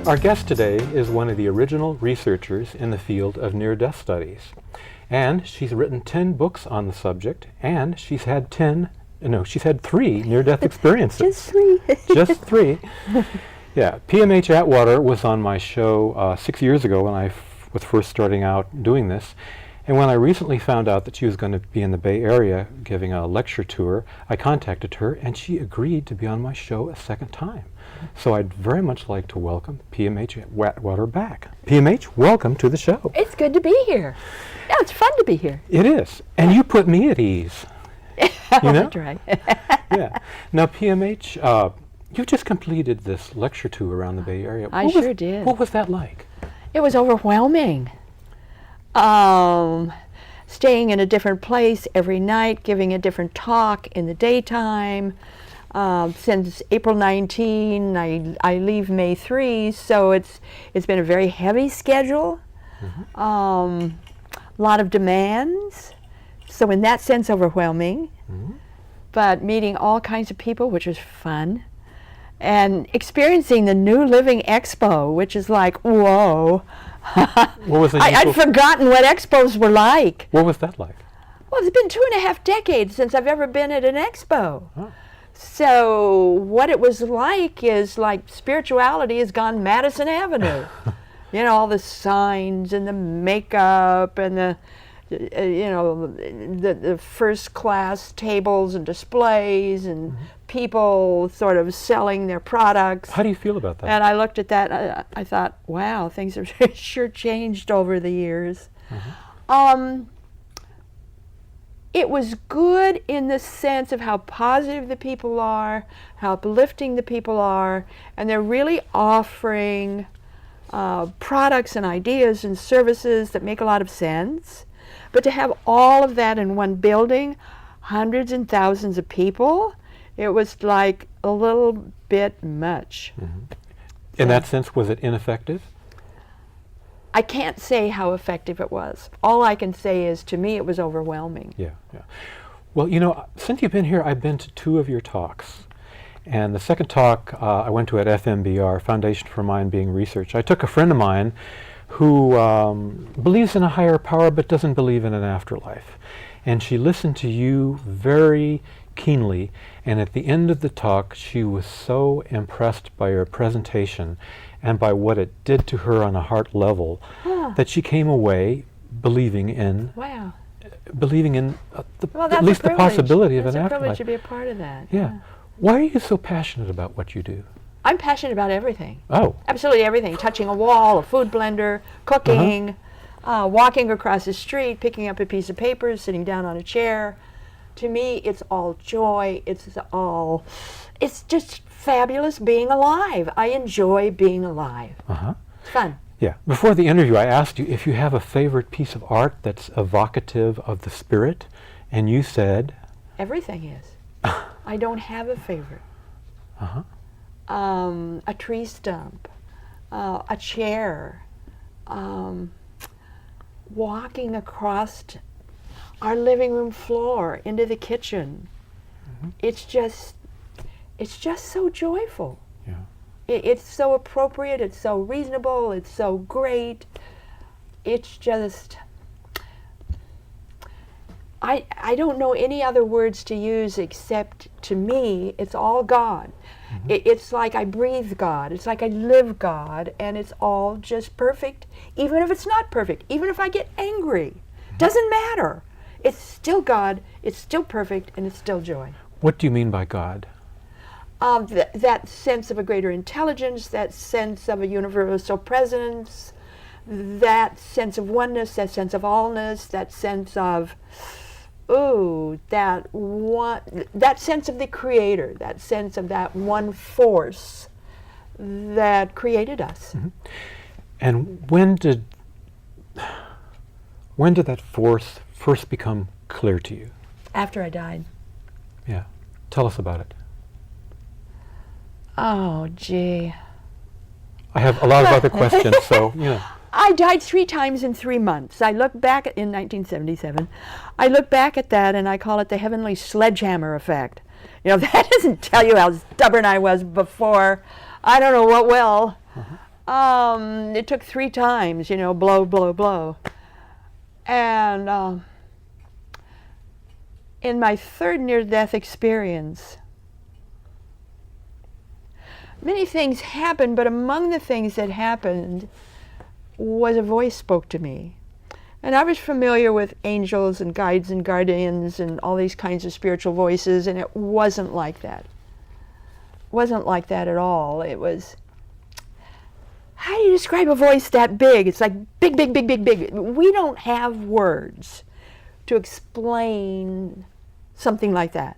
Our guest today is one of the original researchers in the field of near-death studies. And she's written 10 books on the subject, and she's had 3 near-death experiences. Just 3. Just 3. Yeah, P.M.H. Atwater was on my show 6 years ago when I was first starting out doing this. And when I recently found out that she was going to be in the Bay Area giving a lecture tour, I contacted her and she agreed to be on my show a second time. So I'd very much like to welcome P.M.H. Atwater back. P.M.H., welcome to the show. It's good to be here. Yeah, it's fun to be here. It is. And you put me at ease. You know? That's right. Yeah. Now, P.M.H., you just completed this lecture tour around the Bay Area. I sure did. What was that like? It was overwhelming. Staying in a different place every night, giving a different talk in the daytime. Since April 19, I leave May 3, so it's been a very heavy schedule. A lot of demands, so in that sense overwhelming. But meeting all kinds of people, which was fun. And experiencing the New Living Expo, which is like, whoa. What was the I'd forgotten what expos were like. What was that like? Well, it's been 2.5 decades since I've ever been at an expo. Oh. So what it was like is like spirituality has gone Madison Avenue. You know, all the signs and the makeup and the first class tables and displays and people sort of selling their products. How do you feel about that? And I looked at that, I thought, wow, things have sure changed over the years. It was good in the sense of how positive the people are, how uplifting the people are, and they're really offering products and ideas and services that make a lot of sense. But to have all of that in one building, hundreds and thousands of people, it was like a little bit much. In that sense, was it ineffective? I can't say how effective it was. All I can say is, to me, it was overwhelming. Yeah. Well, you know, since you've been here, I've been to 2 of your talks. And the second talk I went to at FMBR, Foundation for Mind Being Research. I took a friend of mine who believes in a higher power but doesn't believe in an afterlife. And she listened to you very keenly, and at the end of the talk, she was so impressed by your presentation and by what it did to her on a heart level that she came away believing in Wow. At least the possibility of an afterlife. It's a privilege to be a part of that. Yeah. Why are you so passionate about what you do? I'm passionate about everything. Oh. Absolutely everything. Touching a wall, a food blender, cooking, walking across the street, picking up a piece of paper, sitting down on a chair. To me, it's all joy. It's just fabulous being alive. I enjoy being alive. It's fun. Yeah. Before the interview, I asked you if you have a favorite piece of art that's evocative of the spirit, and you said? Everything is. I don't have a favorite. A tree stump, a chair, walking across our living room floor into the kitchen. It's just so joyful. Yeah. It's so appropriate, it's so reasonable, it's so great. It's just, I don't know any other words to use except, to me, it's all God. It's like I breathe God, it's like I live God, and it's all just perfect, even if it's not perfect, even if I get angry. Doesn't matter. It's still God, it's still perfect, and it's still joy. What do you mean by God? That sense of a greater intelligence, that sense of a universal presence, that sense of oneness, that sense of allness, that sense of ooh, that sense of the Creator, that sense of that one force that created us. Mm-hmm. And when did that force first become clear to you? After I died. Yeah. Tell us about it. Oh, gee. I have a lot of other questions, so, yeah. I died 3 times in 3 months. I look back in 1977. I look back at that and I call it the heavenly sledgehammer effect. You know, that doesn't tell you how stubborn I was before. I don't know what will. It took 3 times, you know, blow, blow, blow. And in my 3rd near-death experience, many things happened, but among the things that happened was a voice spoke to me. And I was familiar with angels and guides and guardians and all these kinds of spiritual voices, and it wasn't like that. It wasn't like that at all. It was, how do you describe a voice that big? It's like big, big, big, big, big. We don't have words to explain something like that.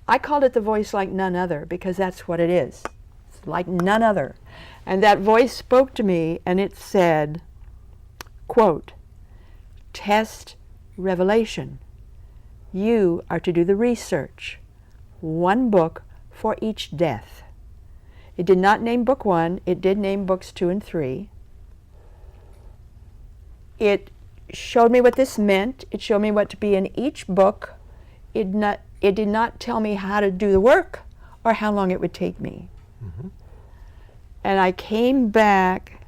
I called it the voice like none other because that's what it is. It's like none other. And that voice spoke to me and it said, quote, test revelation. You are to do the research. 1 book for each death. It did not name book 1. It did name books 2 and 3. It showed me what this meant. It showed me what to be in each book. It did not tell me how to do the work or how long it would take me. Mm-hmm. And I came back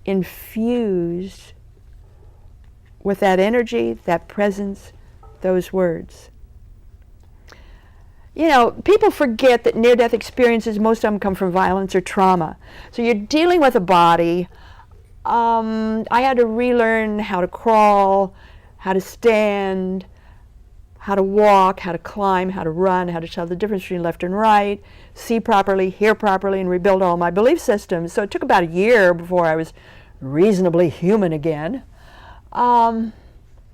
infused with that energy, that presence, those words. You know, people forget that near-death experiences, most of them come from violence or trauma. So you're dealing with a body. I had to relearn how to crawl, how to stand, how to walk, how to climb, how to run, how to tell the difference between left and right, see properly, hear properly, and rebuild all my belief systems. So it took about a year before I was reasonably human again. Do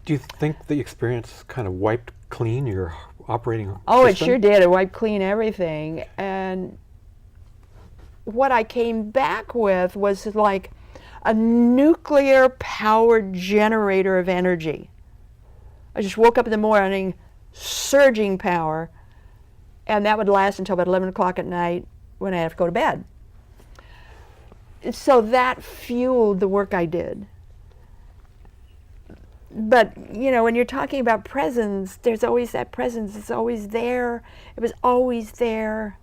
you think the experience kind of wiped clean your operating Oh, system? it sure did. It wiped clean everything. And what I came back with was like a nuclear power generator of energy. I just woke up in the morning, surging power, and that would last until about 11 o'clock at night when I have to go to bed. So that fueled the work I did. But, you know, when you're talking about presence, there's always that presence. It's always there. It was always there.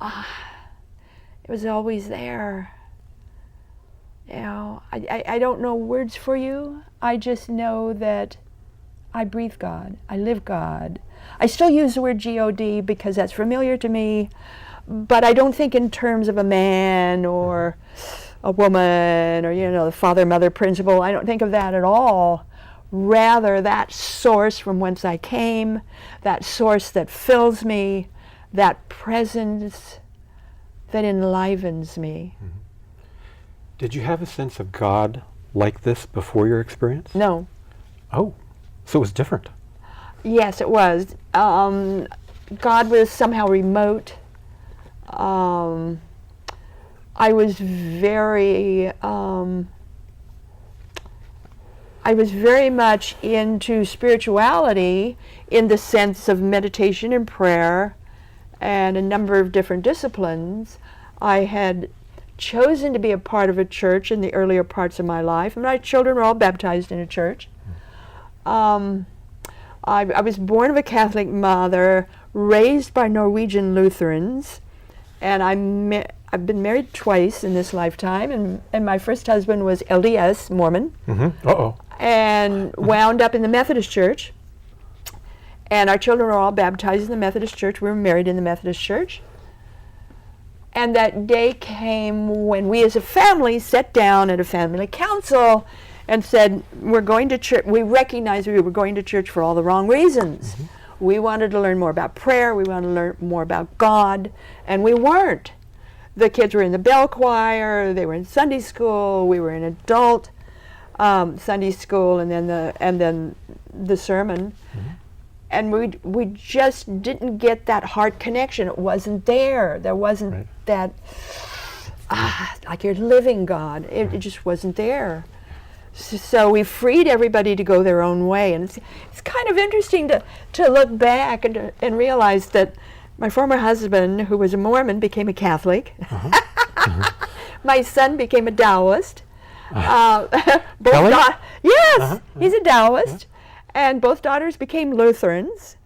It was always there. You know, I don't know words for you. I just know that I breathe God. I live God. I still use the word G-O-D because that's familiar to me, but I don't think in terms of a man or a woman or, you know, the father-mother principle. I don't think of that at all. Rather, that source from whence I came, that source that fills me, that presence that enlivens me. Mm-hmm. Did you have a sense of God like this before your experience? No. Oh, so it was different. Yes, it was. God was somehow remote. I was very much into spirituality in the sense of meditation and prayer and a number of different disciplines. I had chosen to be a part of a church in the earlier parts of my life. My children were all baptized in a church. I was born of a Catholic mother, raised by Norwegian Lutherans, and I've been married twice in this lifetime, and my first husband was LDS, Mormon, and wound up in the Methodist Church. And our children were all baptized in the Methodist Church. We were married in the Methodist Church. And that day came when we as a family sat down at a family council and said, we're going to church. We recognized we were going to church for all the wrong reasons. Mm-hmm. We wanted to learn more about prayer. We wanted to learn more about God. And we weren't. The kids were in the bell choir. They were in Sunday school. We were an adult. Sunday school, and then the sermon. And we just didn't get that heart connection. It wasn't there. There wasn't that, like you're living God. It just wasn't there. So we freed everybody to go their own way. And it's kind of interesting to look back and realize that my former husband, who was a Mormon, became a Catholic. My son became a Taoist. Yes, he's a Taoist. And both daughters became Lutherans,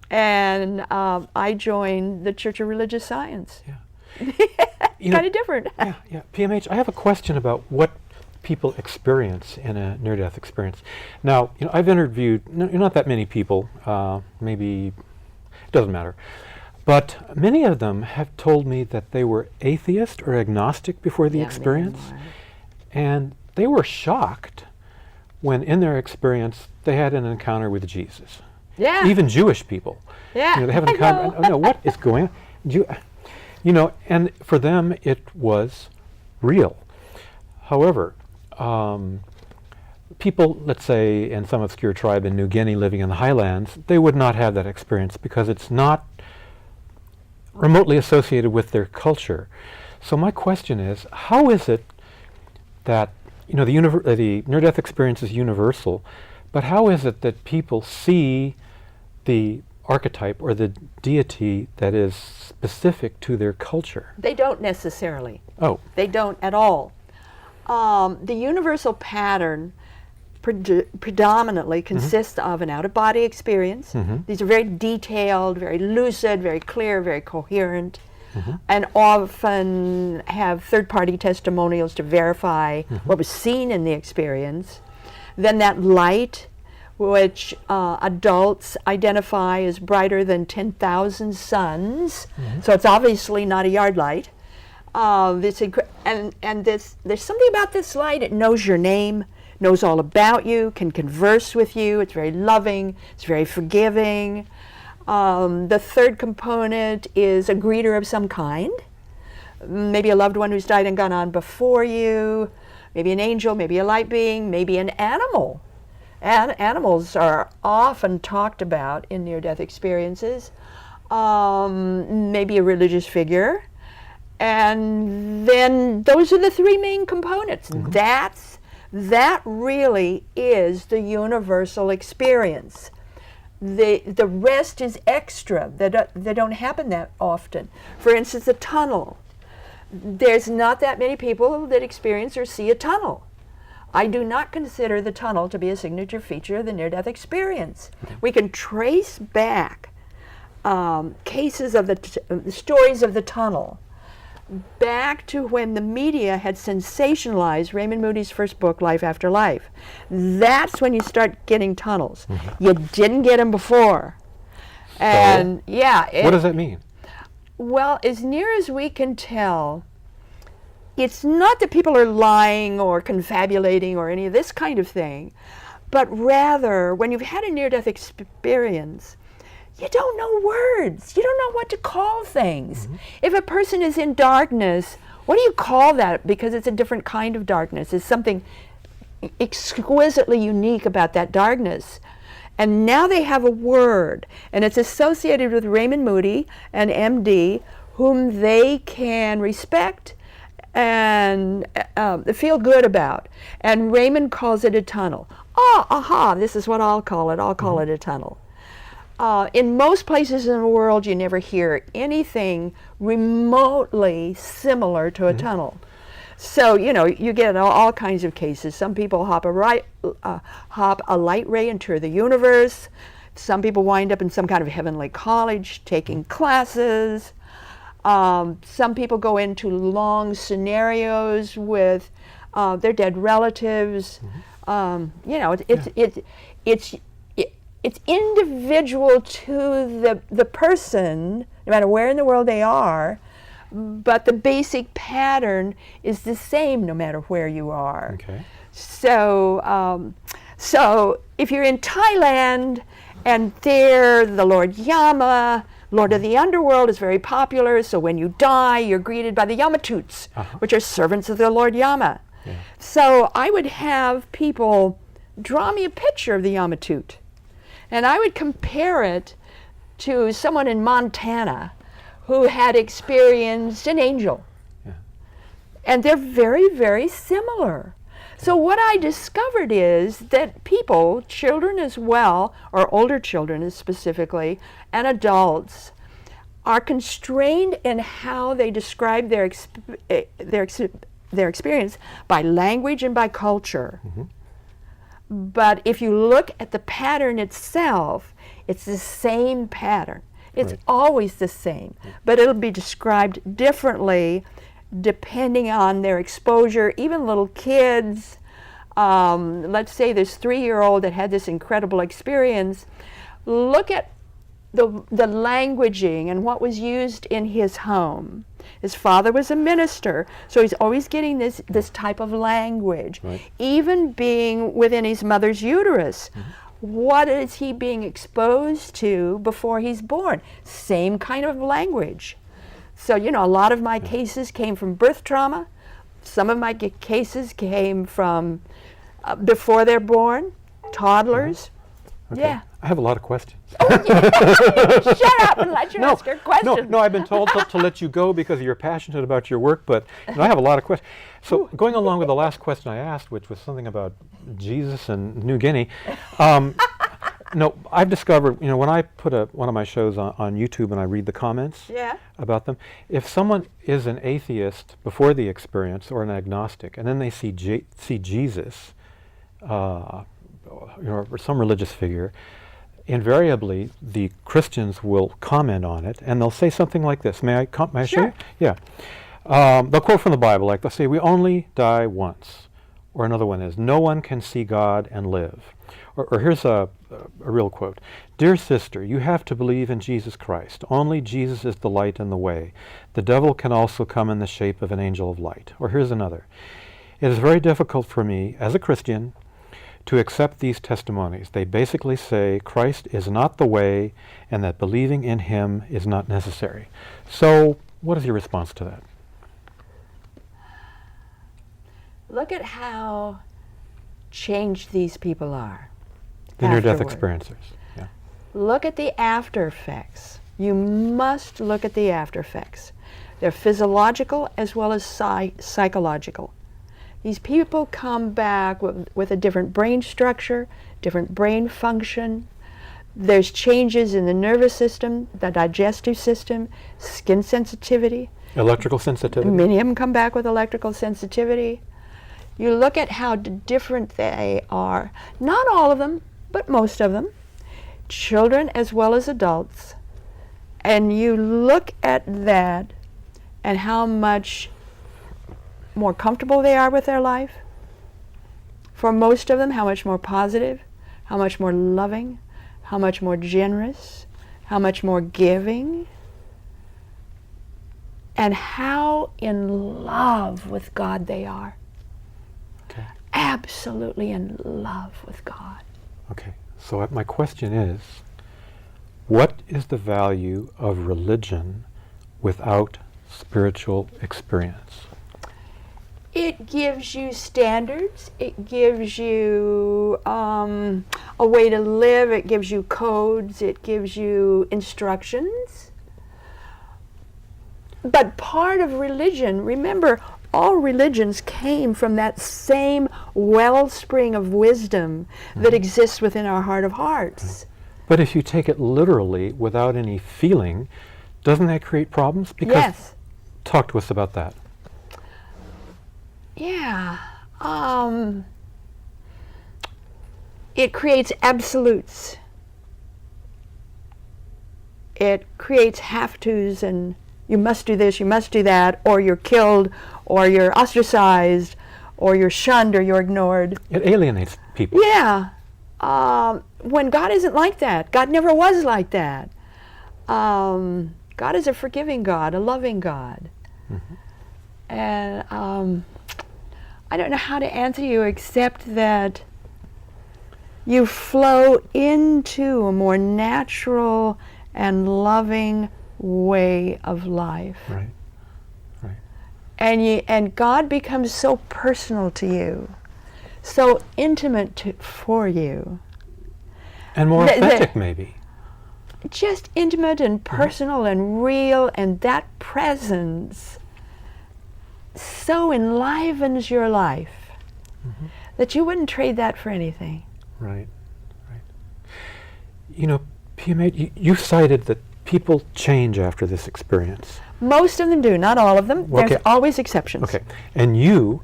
and I joined the Church of Religious Science. Kind of different. P.M.H, I have a question about what people experience in a near-death experience. Now, I've interviewed not that many people, maybe, it doesn't matter, but many of them have told me that they were atheist or agnostic before the experience, and they were shocked when in their experience they had an encounter with Jesus. Even Jewish people. They have an encounter. No, what is going on? And for them it was real. However, people, let's say in some obscure tribe in New Guinea living in the highlands, they would not have that experience because it's not remotely associated with their culture. So my question is, how is it that the near-death experience is universal, but how is it that people see the archetype or the deity that is specific to their culture? They don't necessarily. Oh. They don't at all. The universal pattern predominantly consists of an out-of-body experience. These are very detailed, very lucid, very clear, very coherent. And often have third-party testimonials to verify what was seen in the experience. Then that light, which adults identify as brighter than 10,000 suns, so it's obviously not a yard light. There's something about this light. It knows your name, knows all about you, can converse with you. It's very loving. It's very forgiving. The third component is a greeter of some kind, maybe a loved one who's died and gone on before you, maybe an angel, maybe a light being, maybe an animal. And animals are often talked about in near-death experiences, maybe a religious figure. And then those are the three main components. That really is the universal experience. The rest is extra. They don't happen that often. For instance, a tunnel. There's not that many people that experience or see a tunnel. I do not consider the tunnel to be a signature feature of the near-death experience. We can trace back cases of the stories of the tunnel back to when the media had sensationalized Raymond Moody's first book, Life After Life. That's when you start getting tunnels. You didn't get them before. And what does that mean? Well, as near as we can tell, it's not that people are lying or confabulating or any of this kind of thing, but rather when you've had a near-death experience, you don't know words. You don't know what to call things. If a person is in darkness, what do you call that? Because it's a different kind of darkness. It's something exquisitely unique about that darkness. And now they have a word, and it's associated with Raymond Moody, an MD, whom they can respect and feel good about. And Raymond calls it a tunnel. This is what I'll call it. I'll call it a tunnel. In most places in the world, you never hear anything remotely similar to a tunnel. So, you get all kinds of cases. Some people hop a light ray into the universe. Some people wind up in some kind of heavenly college taking classes. Some people go into long scenarios with their dead relatives. It's individual to the person, no matter where in the world they are, but the basic pattern is the same no matter where you are. Okay. So if you're in Thailand and there the Lord Yama, Lord of the Underworld, is very popular, so when you die you're greeted by the Yamatuts, which are servants of the Lord Yama. Yeah. So I would have people draw me a picture of the Yamatut, and I would compare it to someone in Montana who had experienced an angel. Yeah. And they're very, very similar. So what I discovered is that people, children as well, or older children specifically, and adults, are constrained in how they describe their experience by language and by culture. Mm-hmm. But if you look at the pattern itself, it's the same pattern. It's Right. always the same, but it'll be described differently depending on their exposure. Even little kids, let's say this 3-year-old that had this incredible experience, look at the languaging and what was used in his home. His father was a minister, so he's always getting this type of language. Right. Even being within his mother's uterus, what is he being exposed to before he's born? Same kind of language. So, you know, a lot of my cases came from birth trauma. Some of my cases came from before they're born, toddlers. Okay. Yeah. I have a lot of questions. Shut up and let you ask your question. No, I've been told to let you go because you're passionate about your work, but you know, I have a lot of questions. So going along with the last question I asked, which was something about Jesus and New Guinea, no, I've discovered, you know, when I put one of my shows on YouTube and I read the comments Yeah. about them, if someone is an atheist before the experience or an agnostic, and then they see Jesus, you know, or some religious figure, invariably the Christians will comment on it, and they'll say something like this. May I show Sure. you? Yeah. They'll quote from the Bible, like they'll say, "We only die once," or another one is, "No one can see God and live." Or here's a real quote: "Dear sister, you have to believe in Jesus Christ. Only Jesus is the light and the way. The devil can also come in the shape of an angel of light." Or here's another: "It is very difficult for me, as a Christian, to accept these testimonies. They basically say Christ is not the way and that believing in him is not necessary." So what is your response to that? Look at how changed these people are. The near-death afterward. experiencers. Yeah. Look at the after effects. You must look at the after effects. They're physiological as well as psychological. These people come back with a different brain structure, different brain function. There's changes in the nervous system, the digestive system, skin sensitivity. Electrical sensitivity. Many of them come back with electrical sensitivity. You look at how different they are. Not all of them, but most of them. Children as well as adults. And you look at that and how much more comfortable they are with their life. For most of them, how much more positive, how much more loving, how much more generous, how much more giving, and how in love with God they are. Okay. Absolutely in love with God. Okay. So my question is, what is the value of religion without spiritual experience? It gives you standards, it gives you a way to live, it gives you codes, it gives you instructions. But part of religion, remember, all religions came from that same wellspring of wisdom that exists within our heart of hearts. But if you take it literally without any feeling, doesn't that create problems? Because Yes. Talk to us about that. Yeah. It creates absolutes. It creates have-tos and you must do this, you must do that, or you're killed, or you're ostracized, or you're shunned, or you're ignored. It alienates people. Yeah. When God isn't like that. God never was like that. God is a forgiving God, a loving God. Mm-hmm. And I don't know how to answer you except that you flow into a more natural and loving way of life. Right. Right. and God becomes so personal to you, so intimate for you. And more authentic, maybe. Just intimate and personal and real, and that presence so enlivens your life that you wouldn't trade that for anything. Right, right. You know, P.M.H, you cited that people change after this experience. Most of them do, not all of them. Okay. There's always exceptions. Okay, and you,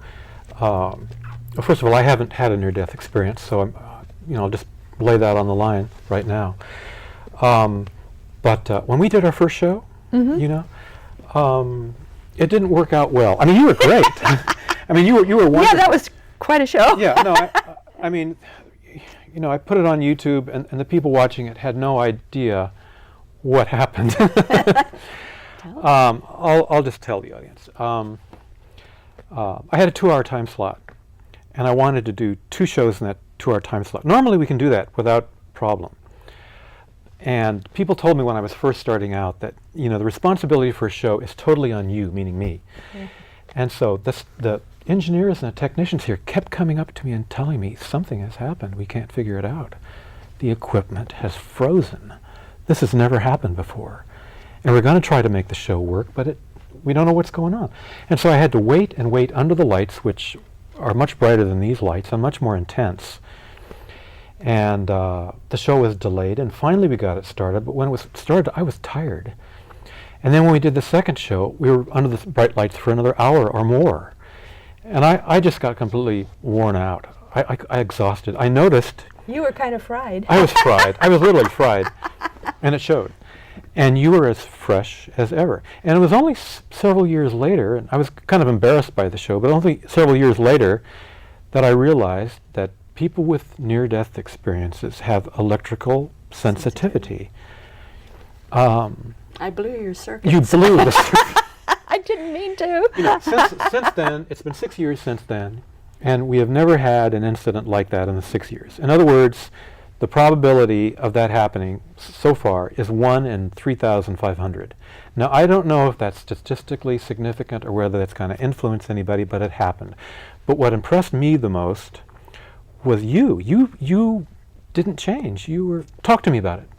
first of all, I haven't had a near-death experience, so I'm, I'll just lay that on the line right now. But when we did our first show, it didn't work out well. I mean, you were great. I mean, you were wonderful. Yeah, that was quite a show. Yeah, no, I mean, I put it on YouTube, and the people watching it had no idea what happened. I'll just tell the audience. I had a 2-hour time slot, and I wanted to do 2 shows in that 2-hour time slot. Normally, we can do that without problem. And people told me when I was first starting out that, the responsibility for a show is totally on you, meaning me. And so the engineers and the technicians here kept coming up to me and telling me, something has happened, we can't figure it out. The equipment has frozen. This has never happened before. And we're going to try to make the show work, but we don't know what's going on. And so I had to wait and wait under the lights, which are much brighter than these lights and much more intense. And the show was delayed, and finally we got it started. But when it was started, I was tired. And then when we did the second show, we were under the bright lights for another hour or more. And I just got completely worn out. I exhausted. I noticed. You were kind of fried. I was fried. I was literally fried. And it showed. And you were as fresh as ever. And it was only several years later, and I was kind of embarrassed by the show, but only several years later that I realized that people with near-death experiences have electrical sensitivity. I blew your circuits. You blew the circuit. I didn't mean to. Since then, it's been 6 years since then, and we have never had an incident like that in the 6 years. In other words, the probability of that happening so far is 1 in 3,500. Now, I don't know if that's statistically significant or whether that's going to influence anybody, but it happened. But what impressed me the most was you. You didn't change. Talk to me about it.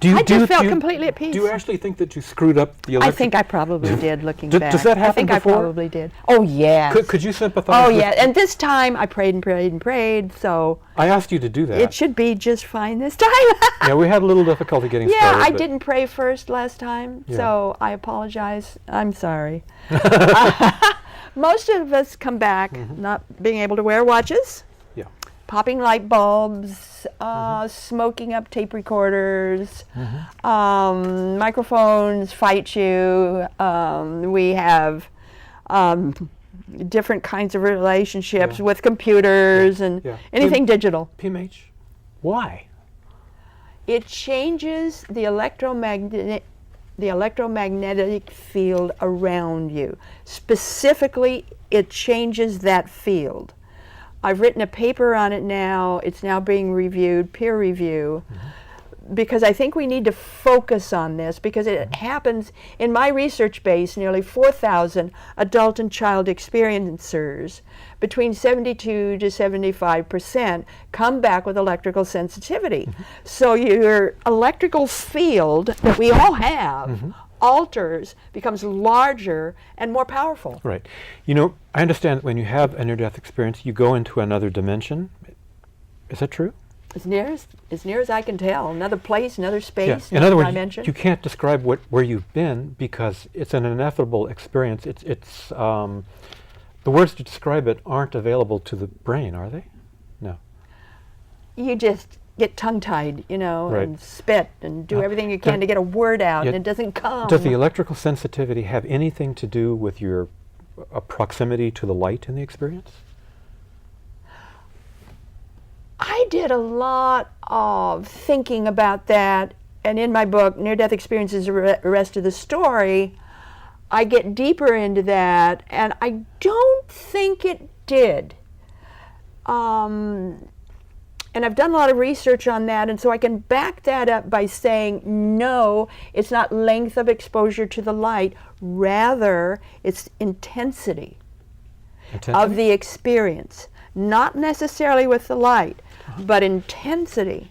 I just felt completely at peace. Do you actually think that you screwed up the electric? I think I probably did, looking back. Does that happen I think before? I probably did. Oh, yeah. Could you sympathize? Oh, yeah. And this time I prayed and prayed and prayed, so I asked you to do that. it should be just fine this time. Yeah, we had a little difficulty getting started. Yeah, I didn't pray first last time, so I apologize. I'm sorry. Most of us come back not being able to wear watches. Yeah. Popping light bulbs, smoking up tape recorders, microphones fight you. We have different kinds of relationships with computers and anything digital. P.M.H, why? It changes the electromagnetic field around you. Specifically, it changes that field. I've written a paper on it now. It's now being reviewed, peer review, because I think we need to focus on this, because it happens in my research base. Nearly 4,000 adult and child experiencers, between 72 to 75%, come back with electrical sensitivity. So your electrical field that we all have alters, becomes larger and more powerful. Right. I understand that when you have a near-death experience, you go into another dimension. Is that true? As near as I can tell, another place, another space, Yeah. In another other words, dimension. you can't describe where you've been because it's an ineffable experience. It's the words to describe it aren't available to the brain, are they? No. You just get tongue-tied, Right. and spit and do everything you can to get a word out, and it doesn't come. Does the electrical sensitivity have anything to do with your proximity to the light in the experience? I did a lot of thinking about that, and in my book, Near-Death Experiences, the Rest of the Story, I get deeper into that, and I don't think it did. And I've done a lot of research on that, and so I can back that up by saying, no, it's not length of exposure to the light, rather it's intensity of the experience. Not necessarily with the light, but intensity.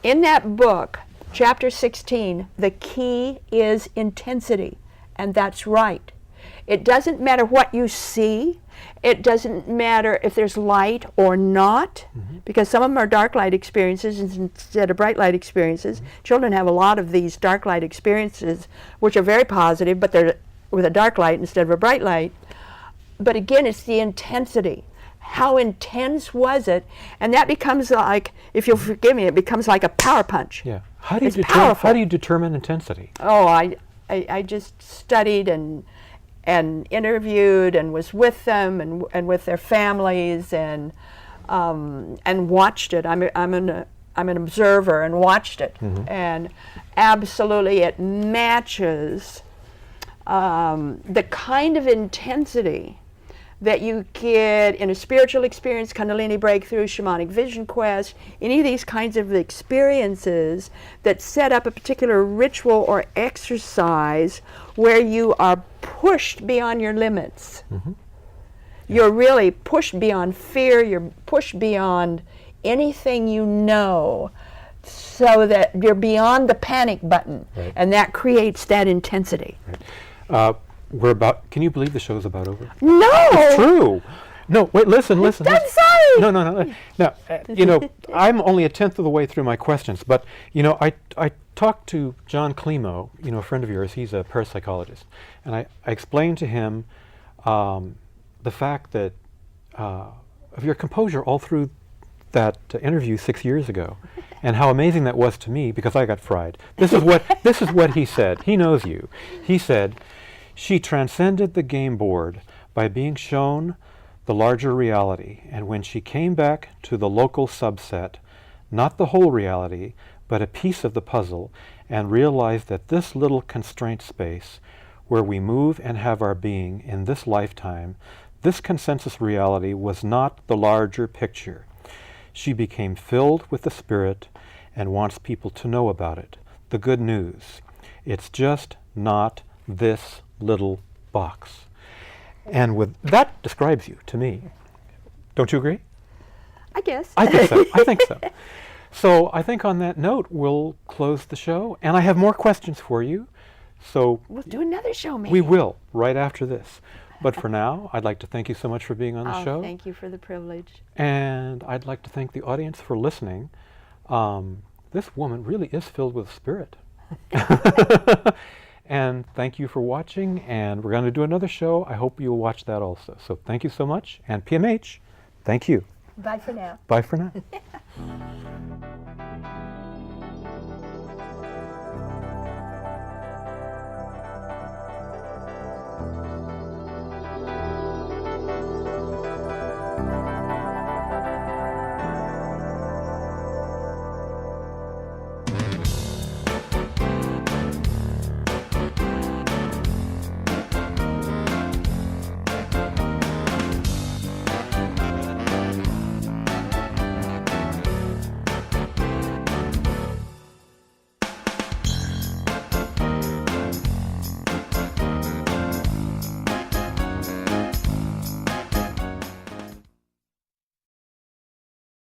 In that book, chapter 16, the key is intensity, and that's right. It doesn't matter what you see. It doesn't matter if there's light or not, because some of them are dark light experiences instead of bright light experiences. Children have a lot of these dark light experiences, which are very positive, but they're with a dark light instead of a bright light. But again, it's the intensity. How intense was it? And that becomes like, if you'll forgive me, it becomes like a power punch. Yeah. How do you determine intensity? Oh, I just studied and interviewed and was with them and with their families and watched it. I'm an observer and watched it, and absolutely it matches the kind of intensity that you get in a spiritual experience, Kundalini breakthrough, shamanic vision quest, any of these kinds of experiences that set up a particular ritual or exercise where you are pushed beyond your limits. You're really pushed beyond fear, you're pushed beyond anything you know, so that you're beyond the panic button, and that creates that intensity. Can you believe the show's about over? No! It's true. No, wait, listen. I'm sorry! No. Now, I'm only a tenth of the way through my questions, but, I talked to John Klimo, a friend of yours. He's a parapsychologist. And I explained to him the fact that of your composure all through that interview 6 years ago, and how amazing that was to me, because I got fried. This is what he said. He knows you. He said, she transcended the game board by being shown the larger reality, and when she came back to the local subset, not the whole reality, but a piece of the puzzle, and realized that this little constraint space, where we move and have our being in this lifetime, this consensus reality was not the larger picture. She became filled with the Spirit and wants people to know about it. The good news. It's just not this little box. And that describes you to me. Don't you agree? I guess. I think so. So I think on that note, we'll close the show. And I have more questions for you. So we'll do another show, maybe. We will, right after this. But for now, I'd like to thank you so much for being on the show. Thank you for the privilege. And I'd like to thank the audience for listening. This woman really is filled with spirit. And thank you for watching, and we're going to do another show. I hope you'll watch that also. So thank you so much, and P.M.H, thank you. Bye for now. Bye for now.